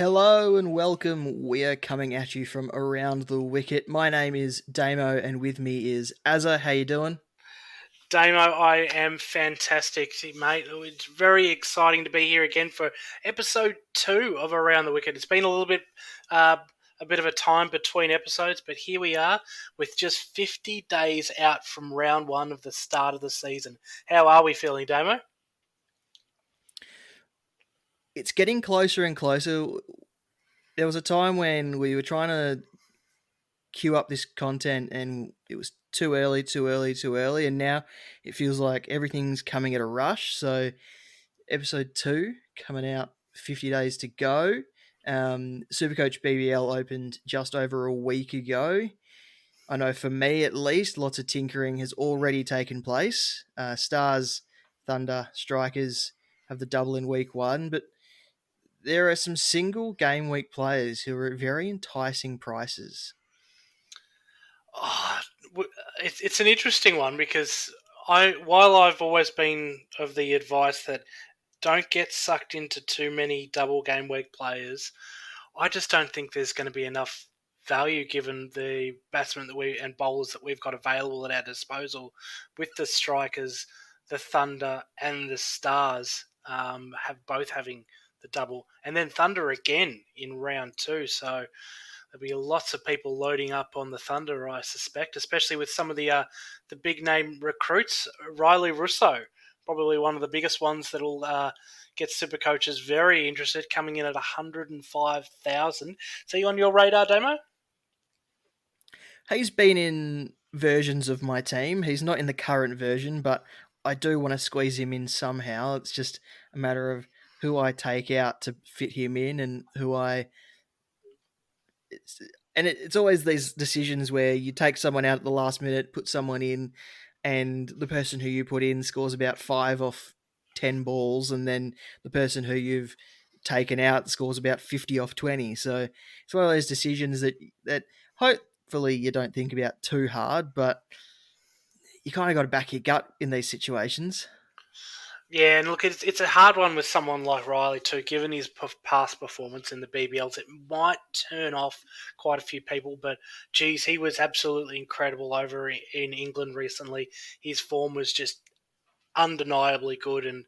Hello and welcome. We are coming at you from around the wicket. My name is Damo, and with me is Azza. How you doing? Damo, I am fantastic, mate. It's very exciting to be here again for episode 2 of Around the Wicket. It's been uh, a bit of a time between episodes, but here we are with just 50 days out from round 1 of the start of the season. How are we feeling, Damo? It's getting closer and closer. There was a time when we were trying to queue up this content, and it was too early, too early, too early, and now it feels like everything's coming at a rush. So, episode 2 coming out, 50 days to go. SuperCoach BBL opened just over a week ago. I know for me at least, lots of tinkering has already taken place. Stars, Thunder, Strikers have the double in week 1, but there are some single game week players who are at very enticing prices. Oh, it's an interesting one because while I've always been of the advice that don't get sucked into too many double game week players, I just don't think there's going to be enough value given the batsmen that we and bowlers that we've got available at our disposal, with the strikers, the Thunder, and the Stars have both having the double, and then Thunder again in round 2. So there'll be lots of people loading up on the Thunder, I suspect, especially with some of the big name recruits. Riley Russo, probably one of the biggest ones that'll get super coaches very interested, coming in at 105,000. So you on your radar, Damo? He's been in versions of my team. He's not in the current version, but I do want to squeeze him in somehow. It's just a matter of who I take out to fit him in and who I it's always these decisions where you take someone out at the last minute, put someone in, and the person who you put in scores about 5 off 10 balls, and then the person who you've taken out scores about 50 off 20. So it's one of those decisions that hopefully you don't think about too hard, but you kind of got to back your gut in these situations. Yeah, and look, it's a hard one with someone like Riley too, given his past performance in the BBLs. It might turn off quite a few people, but geez, he was absolutely incredible over in England recently. His form was just undeniably good, and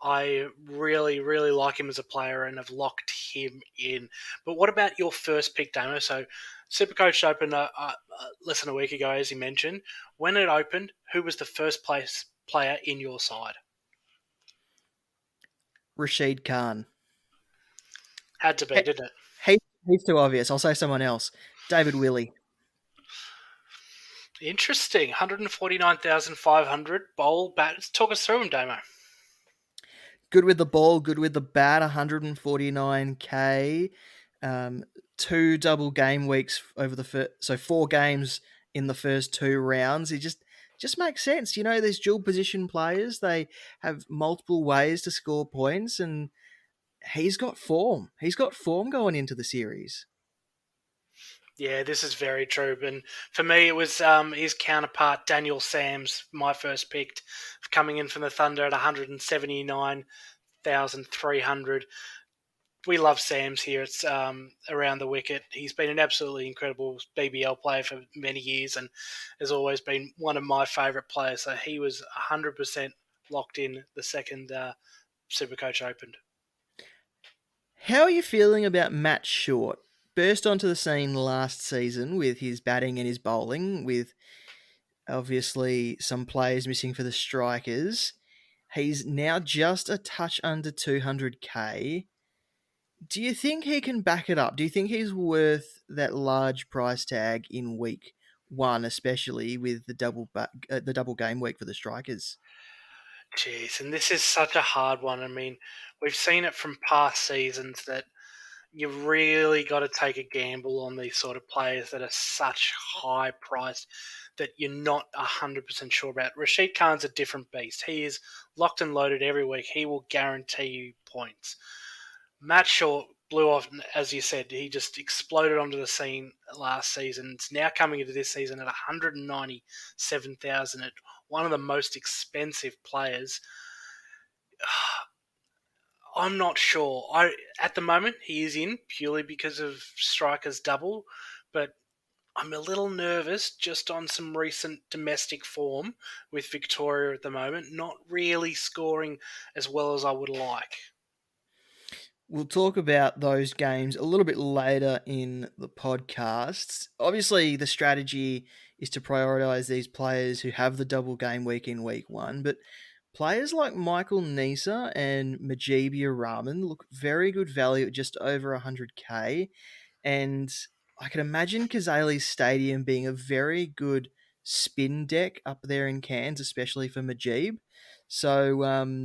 I really, really like him as a player and have locked him in. But what about your first pick, Damo? So, Supercoach opened less than a week ago, as you mentioned. When it opened, who was the first place player in your side? Rashid Khan. Had to be, didn't it? He, he's too obvious. I'll say someone else. David Willey. Interesting. 149,500 bowl bat. Talk us through him, Damo. Good with the ball, good with the bat, 149k. Um, 2 double game weeks over the first, so 4 games in the first 2 rounds. It just makes sense. You know, these dual position players, they have multiple ways to score points, and he's got form. He's got form going into the series. Yeah, this is very true. And for me, it was his counterpart, Daniel Sams, my first pick, coming in from the Thunder at 179,300. We love Sams here. It's around the wicket. He's been an absolutely incredible BBL player for many years and has always been one of my favourite players. So he was 100% locked in the second Supercoach opened. How are you feeling about Matt Short? Burst onto the scene last season with his batting and his bowling, with obviously some players missing for the strikers. He's now just a touch under 200k. Do you think he can back it up? Do you think he's worth that large price tag in week 1, especially with the double game week for the strikers? Jeez, and this is such a hard one. I mean, we've seen it from past seasons that you've really got to take a gamble on these sort of players that are such high priced that you're not 100% sure about. Rashid Khan's a different beast. He is locked and loaded every week. He will guarantee you points. Matt Short blew off, as you said. He just exploded onto the scene last season. It's now coming into this season at 197,000 at one of the most expensive players. I'm not sure. I At the moment he is in purely because of strikers double, but I'm a little nervous just on some recent domestic form with Victoria at the moment, not really scoring as well as I would like. We'll talk about those games a little bit later in the podcast. Obviously, the strategy is to prioritize these players who have the double game week in week one, but players like Michael Nisa and Majibia Rahman look very good value at just over 100k. And I can imagine Kazali's Stadium being a very good spin deck up there in Cairns, especially for Majib. So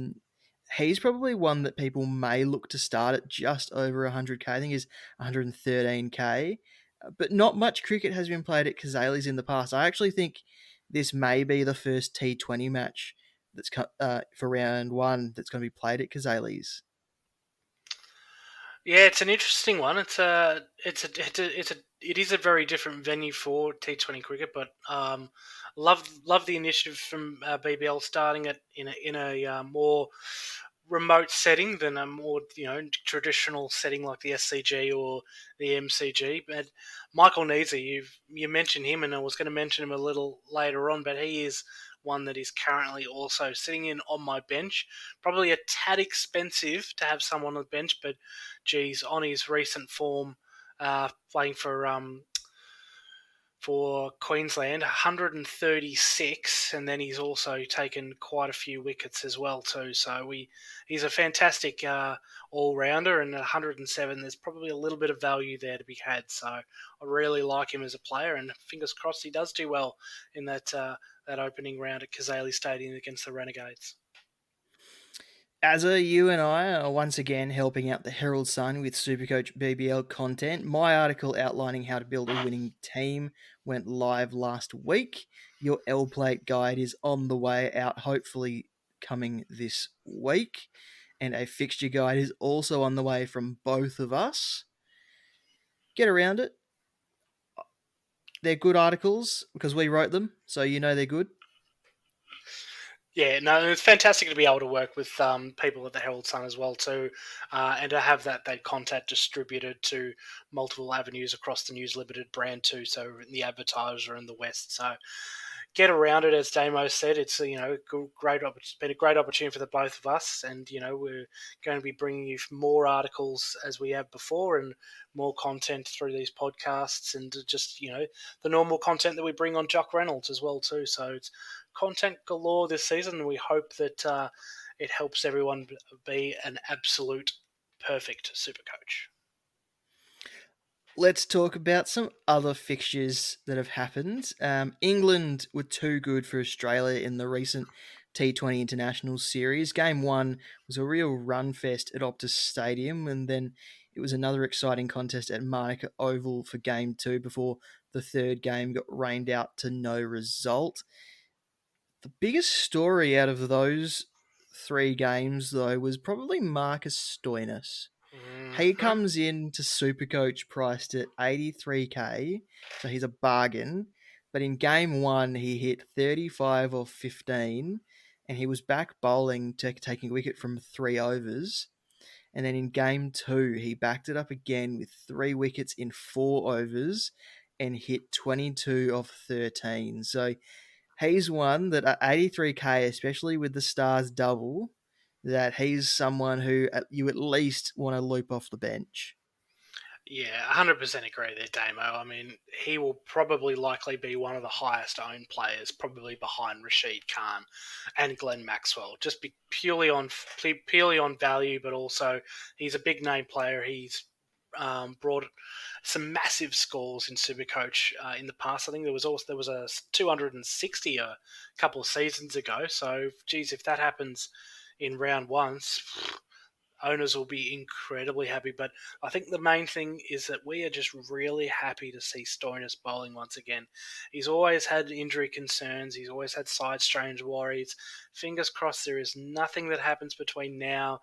he's probably one that people may look to start at just over 100k. I think he's 113k. But not much cricket has been played at Kazali's in the past. I actually think this may be the first T20 match that's for round one that's going to be played at Kazali's. Yeah, it's an interesting one. It is a very different venue for T20 cricket, but love the initiative from BBL starting it in a more remote setting than a more traditional setting like the SCG or the MCG. But Michael Neeser, you mentioned him, and I was going to mention him a little later on, but he is one that is currently also sitting in on my bench. Probably a tad expensive to have someone on the bench, but geez, on his recent form, playing for Queensland, 136, and then he's also taken quite a few wickets as well too. So he's a fantastic all rounder, and at 107, there's probably a little bit of value there to be had. So I really like him as a player, and fingers crossed he does do well in that opening round at Kazali Stadium against the Renegades. Azza, you and I are once again helping out the Herald Sun with SuperCoach BBL content. My article outlining how to build a winning team went live last week. Your L Plate guide is on the way out, hopefully coming this week. And a fixture guide is also on the way from both of us. Get around it. They're good articles because we wrote them, so you know they're good. Yeah, no, it's fantastic to be able to work with people at the Herald Sun as well too, and to have that content distributed to multiple avenues across the News Limited brand too. So the advertiser in the West. So get around it, as Damo said. It's it's been a great opportunity for the both of us, and we're going to be bringing you more articles as we have before, and more content through these podcasts, and just the normal content that we bring on Jock Reynolds as well too. So it's content galore this season, and we hope that it helps everyone be an absolute perfect super coach. Let's talk about some other fixtures that have happened. England were too good for Australia in the recent T20 International Series. Game one was a real run fest at Optus Stadium, and then it was another exciting contest at Manuka Oval for game two before the third game got rained out to no result. The biggest story out of those three games, though, was probably Marcus Stoinis. He Mm-hmm. comes in to Supercoach priced at 83k, so he's a bargain. But in game one, he hit 35 of 15, and he was back bowling, taking a wicket from 3 overs. And then in game two, he backed it up again with 3 wickets in 4 overs and hit 22 of 13. So he's one that at 83k, especially with the Stars double, that he's someone who you at least want to loop off the bench. Yeah, 100% agree there, Damo. I mean, he will probably likely be one of the highest owned players, probably behind Rashid Khan and Glenn Maxwell, just purely on value, but also he's a big name player. He's brought some massive scores in Supercoach in the past. I think there was a 260 a couple of seasons ago. So, geez, if that happens in round one, owners will be incredibly happy. But I think the main thing is that we are just really happy to see Stoinis bowling once again. He's always had injury concerns. He's always had side strain worries. Fingers crossed there is nothing that happens between now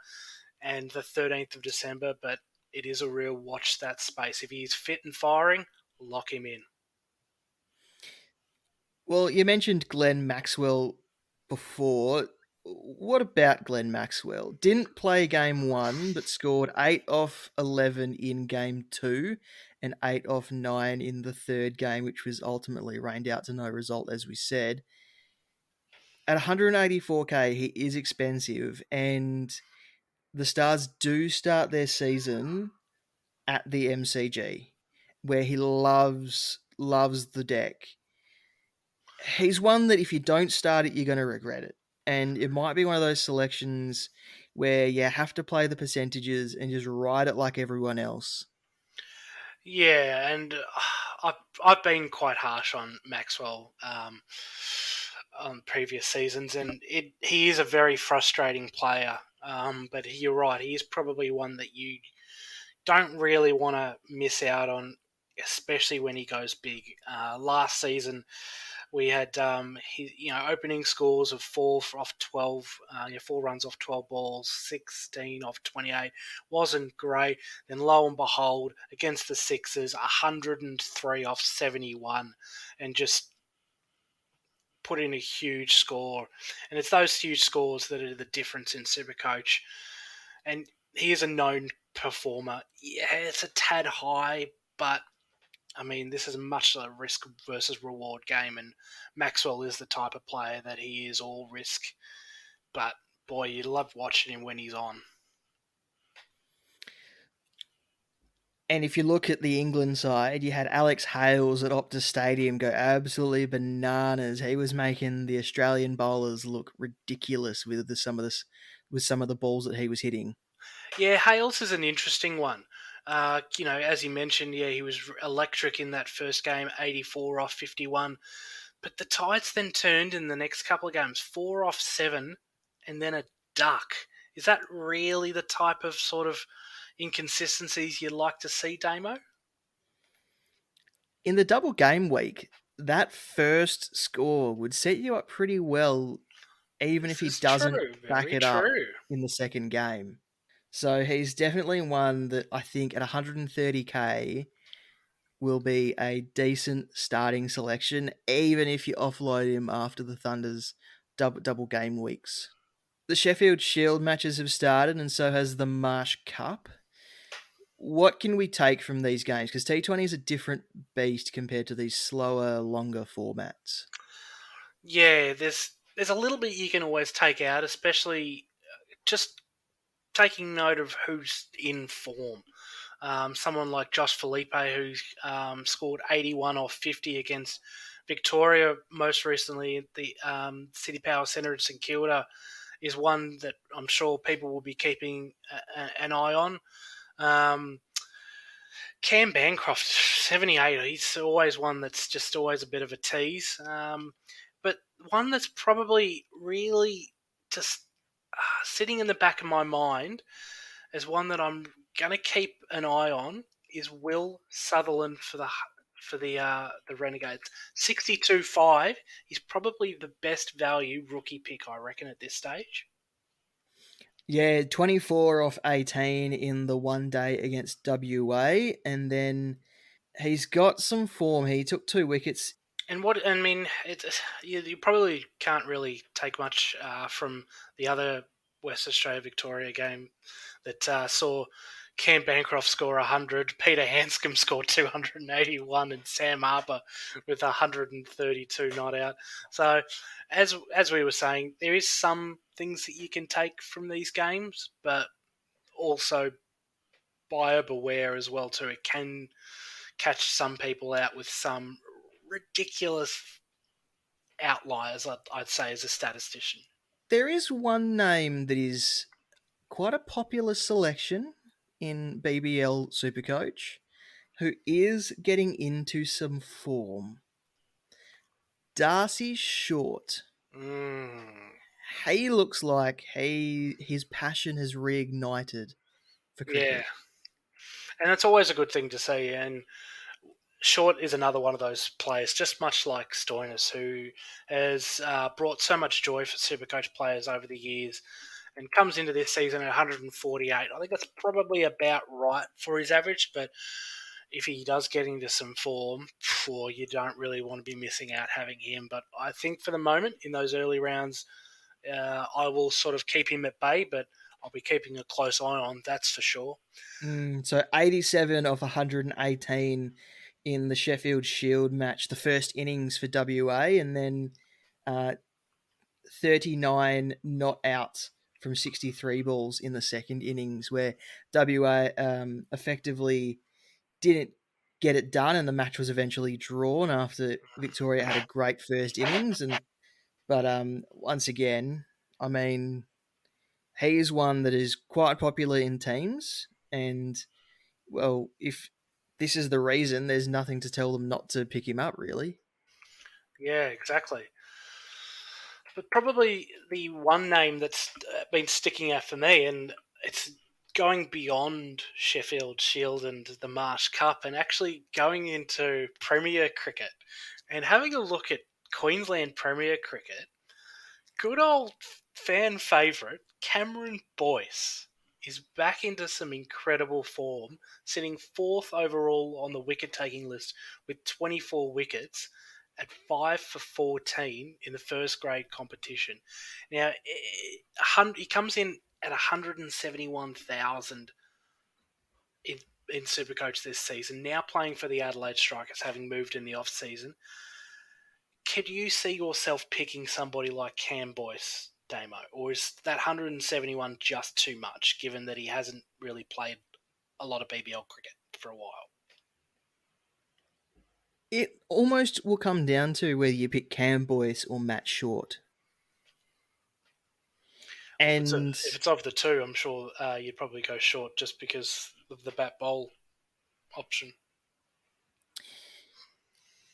and the 13th of December, but it is a real watch that space. If he's fit and firing, lock him in. Well, you mentioned Glenn Maxwell before. what about Glenn Maxwell? Didn't play game one, but scored 8 off 11 in game two and 8 off 9 in the third game, which was ultimately rained out to no result, as we said. At 184k, he is expensive, and the Stars do start their season at the MCG, where he loves the deck. He's one that if you don't start it, you're going to regret it. And it might be one of those selections where you have to play the percentages and just ride it like everyone else. Yeah, and I've been quite harsh on Maxwell on previous seasons, and he is a very frustrating player. But you're right, he is probably one that you don't really want to miss out on, especially when he goes big. Last season, we had opening scores of 4 off 12, 4 runs off 12 balls, 16 off 28. Wasn't great. Then lo and behold, against the Sixers, 103 off 71, and just put in a huge score. And it's those huge scores that are the difference in Supercoach. And he is a known performer. Yeah, it's a tad high, but I mean, this is much a risk versus reward game, and Maxwell is the type of player that he is all risk. But boy, you love watching him when he's on. And if you look at the England side, you had Alex Hales at Optus Stadium go absolutely bananas. He was making the Australian bowlers look ridiculous with some of the balls that he was hitting. Yeah, Hales is an interesting one. As you mentioned, yeah, he was electric in that first game, 84 off 51. But the tides then turned in the next couple of games, 4 off 7, and then a duck. Is that really the type of sort of inconsistencies you'd like to see, Damo? In the double game week, that first score would set you up pretty well, even if This he is doesn't true, back very it up true. in the second game. So he's definitely one that I think at 130k will be a decent starting selection, even if you offload him after the Thunder's double game weeks. The Sheffield Shield matches have started, and so has the Marsh Cup. What can we take from these games? Because T20 is a different beast compared to these slower, longer formats. Yeah, there's a little bit you can always take out, especially just taking note of who's in form. Someone like Josh Felipe, who scored 81 off 50 against Victoria most recently at the City Power Centre in St Kilda, is one that I'm sure people will be keeping an eye on. Um, Cam Bancroft, 78, he's always one that's just always a bit of a tease. But one that's probably really just sitting in the back of my mind as one that I'm going to keep an eye on is Will Sutherland for the Renegades. 62.5. He's probably the best value rookie pick, I reckon, at this stage. Yeah, 24 off 18 in the one day against WA, and then he's got some form. He took 2 wickets. And what I mean, you probably can't really take much from the other West Australia Victoria game that saw Cam Bancroft score 100, Peter Hanscom score 281, and Sam Harper with 132 not out. So, as we were saying, there is some things that you can take from these games, but also buyer beware as well too. It can catch some people out with some ridiculous outliers, I'd say, as a statistician. There is one name that is quite a popular selection in BBL Supercoach who is getting into some form. Darcy Short. Mm, He looks like his passion has reignited for yeah, cricket. and that's always a good thing to see. And Short is another one of those players, just much like Stoinis, who has brought so much joy for Supercoach players over the years and comes into this season at 148. I think that's probably about right for his average, but if he does get into some form, you don't really want to be missing out having him. But I think for the moment, in those early rounds, I will sort of keep him at bay, but I'll be keeping a close eye on, that's for sure. So 87 of 118 in the Sheffield Shield match, the first innings for WA, and then uh, 39 not out from 63 balls in the second innings, where WA effectively didn't get it done, and the match was eventually drawn after Victoria had a great first innings. But once again, I mean, he is one that is quite popular in teams, and well, if this is the reason, there's nothing to tell them not to pick him up, really. Yeah, exactly. But probably the one name that's been sticking out for me, and it's going beyond Sheffield Shield and the Marsh Cup and actually going into Premier Cricket and having a look at Queensland Premier Cricket. Good old fan favourite Cameron Boyce is back into some incredible form, sitting fourth overall on the wicket taking list with 24 wickets at 5 for 14 in the first grade competition. Now, he comes in at 171,000 in, in Supercoach this season, now playing for the Adelaide Strikers, having moved in the off season. Could you see yourself picking somebody like Cam Boyce, Damo, or is that 171 just too much, given that he hasn't really played a lot of BBL cricket for a while? It almost will come down to whether you pick Cam Boyce or Matt Short. Well, And if it's of the two, I'm sure you'd probably go Short just because of the bat bowl option.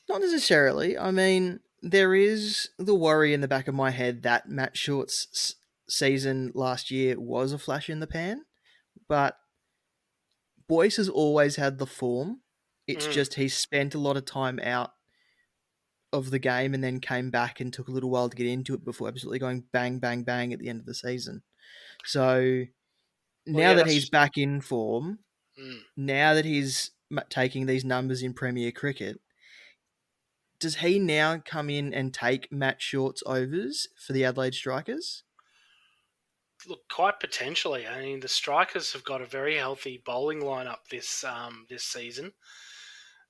not necessarily. I mean, there is the worry in the back of my head that Matt Short's season last year was a flash in the pan, but Boyce has always had the form. It's Mm. just he's spent a lot of time out of the game and then came back and took a little while to get into it before absolutely going bang, bang, bang at the end of the season. So Well, now yeah, that he's that's. back in form, Mm. now that he's taking these numbers in Premier Cricket, does he now come in and take Matt Short's overs for the Adelaide Strikers? Look, quite potentially. I mean, the Strikers have got a very healthy bowling lineup this season.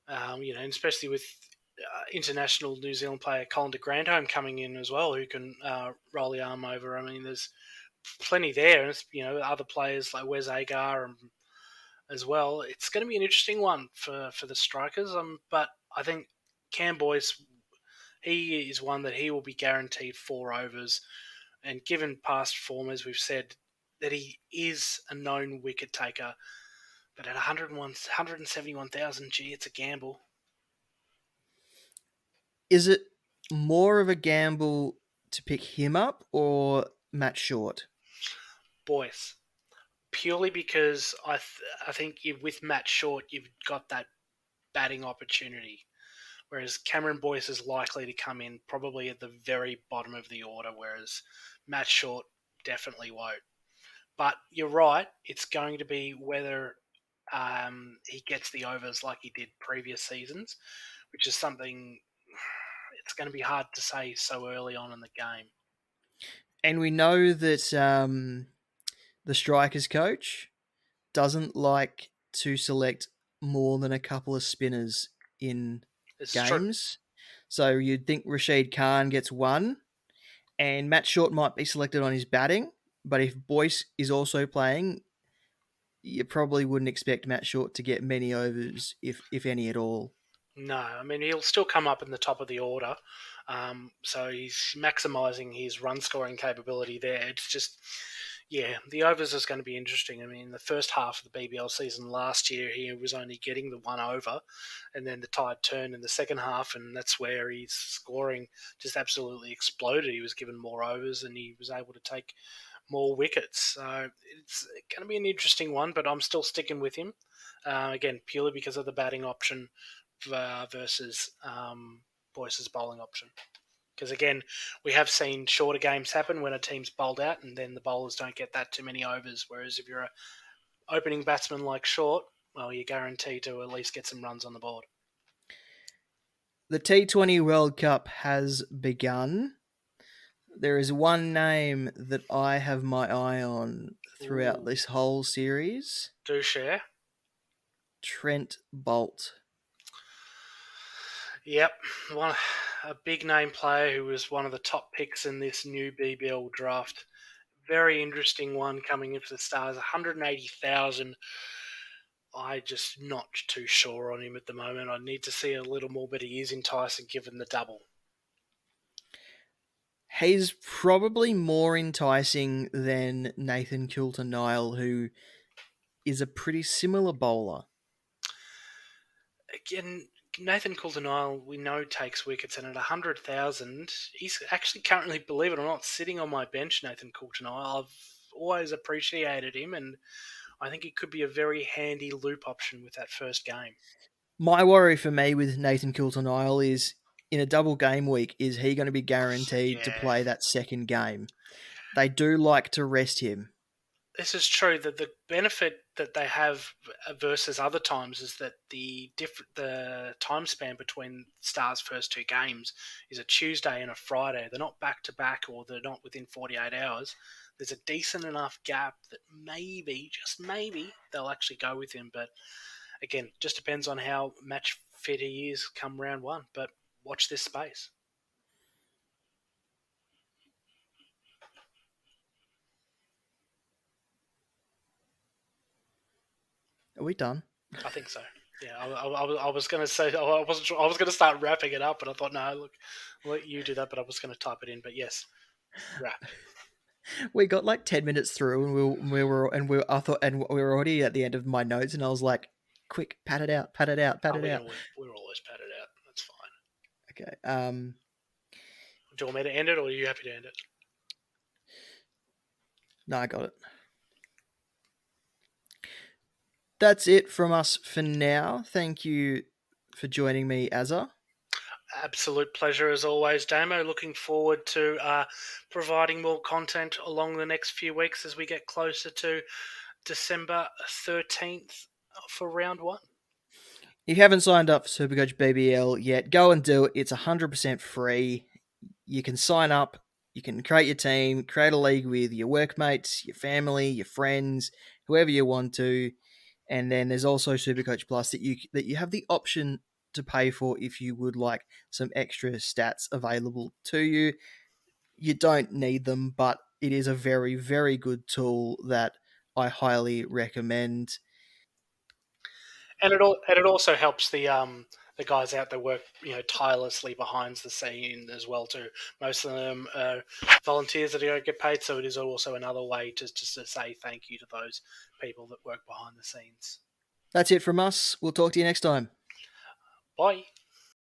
And especially with international New Zealand player Colin de Grandhome coming in as well, who can roll the arm over. I mean, there's plenty there, and other players like Wes Agar as well. It's going to be an interesting one for the strikers. But I think Cam Boyce, he is one that he will be guaranteed 4 overs, and given past form, as we've said, that he is a known wicket taker. But at 171,000, gee, it's a gamble. Is it more of a gamble to pick him up or Matt Short? Boyce, purely because I think with Matt Short, you've got that batting opportunity, whereas Cameron Boyce is likely to come in probably at the very bottom of the order, whereas Matt Short definitely won't. But you're right, it's going to be whether he gets the overs like he did previous seasons, which is something it's going to be hard to say so early on in the game. And we know that the Strikers coach doesn't like to select more than a couple of spinners in This is true. games. So you'd think Rashid Khan gets one, and Matt Short might be selected on his batting. But if Boyce is also playing, you probably wouldn't expect Matt Short to get many overs, if any at all. No, I mean he'll still come up in the top of the order, so he's maximising his run scoring capability there. It's just, yeah, the overs is going to be interesting. I mean, the first half of the BBL season last year, he was only getting the 1 over, and then the tide turned in the second half, and that's where his scoring just absolutely exploded. He was given more overs, and he was able to take more wickets. So it's going to be an interesting one, but I'm still sticking with him. Again, purely because of the batting option versus Boyce's bowling option. Because again, we have seen shorter games happen when a team's bowled out, and then the bowlers don't get that too many overs. Whereas if you're a opening batsman like Short, well, you're guaranteed to at least get some runs on the board. The T20 World Cup has begun. There is one name that I have my eye on throughout Ooh, this whole series. do share. Trent Bolt. Yep, one a big name player who was one of the top picks in this new BBL draft. Very interesting one coming into the Stars. 180,000. I just not too sure on him at the moment. I need to see a little more, but he is enticing given the double. He's probably more enticing than Nathan Coulter-Nile, who is a pretty similar bowler. Again, Nathan Coulter-Nile, we know takes wickets, and at 100,000, he's actually currently, believe it or not, sitting on my bench. Nathan Coulter-Nile, I've always appreciated him, and I think he could be a very handy loop option with that first game. My worry for me with Nathan Coulter-Nile is in a double game week, is he going to be guaranteed to Yeah, play that second game? They do like to rest him. this is true. That the benefit that they have versus other times is that the time span between Stars' first two games is a Tuesday and a Friday. They're not back to back, or they're not within 48 hours. There's a decent enough gap that maybe, just maybe, they'll actually go with him. But again, just depends on how match fit he is come round one. But watch this space. Are we done? I think so. Yeah, I was going to say I wasn't sure. I was going to start wrapping it up, but I thought no, look, I'll let you do that. But I was going to type it in. But yes, wrap. We got like 10 minutes through, and I thought, and we were already at the end of my notes, and I was like, "Quick, pat it out, pat it out, pat Oh, it out." we're always padded out. That's fine. Okay. Do you want me to end it, or are you happy to end it? No, I got it. That's it from us for now. Thank you for joining me, Azza. Absolute pleasure as always, Damo. Looking forward to providing more content along the next few weeks as we get closer to December 13th for round one. If you haven't signed up for SuperCoach BBL yet, go and do it. It's 100% free. You can sign up, you can create your team, create a league with your workmates, your family, your friends, whoever you want to. And then there's also SuperCoach Plus that you have the option to pay for if you would like some extra stats available to you. You don't need them, but it is a very, very good tool that I highly recommend. And it also helps the guys out there work tirelessly behind the scene as well too. Most of them are volunteers that don't get paid, so it is also another way to just to say thank you to those people that work behind the scenes. That's it from us. We'll talk to you next time. Bye.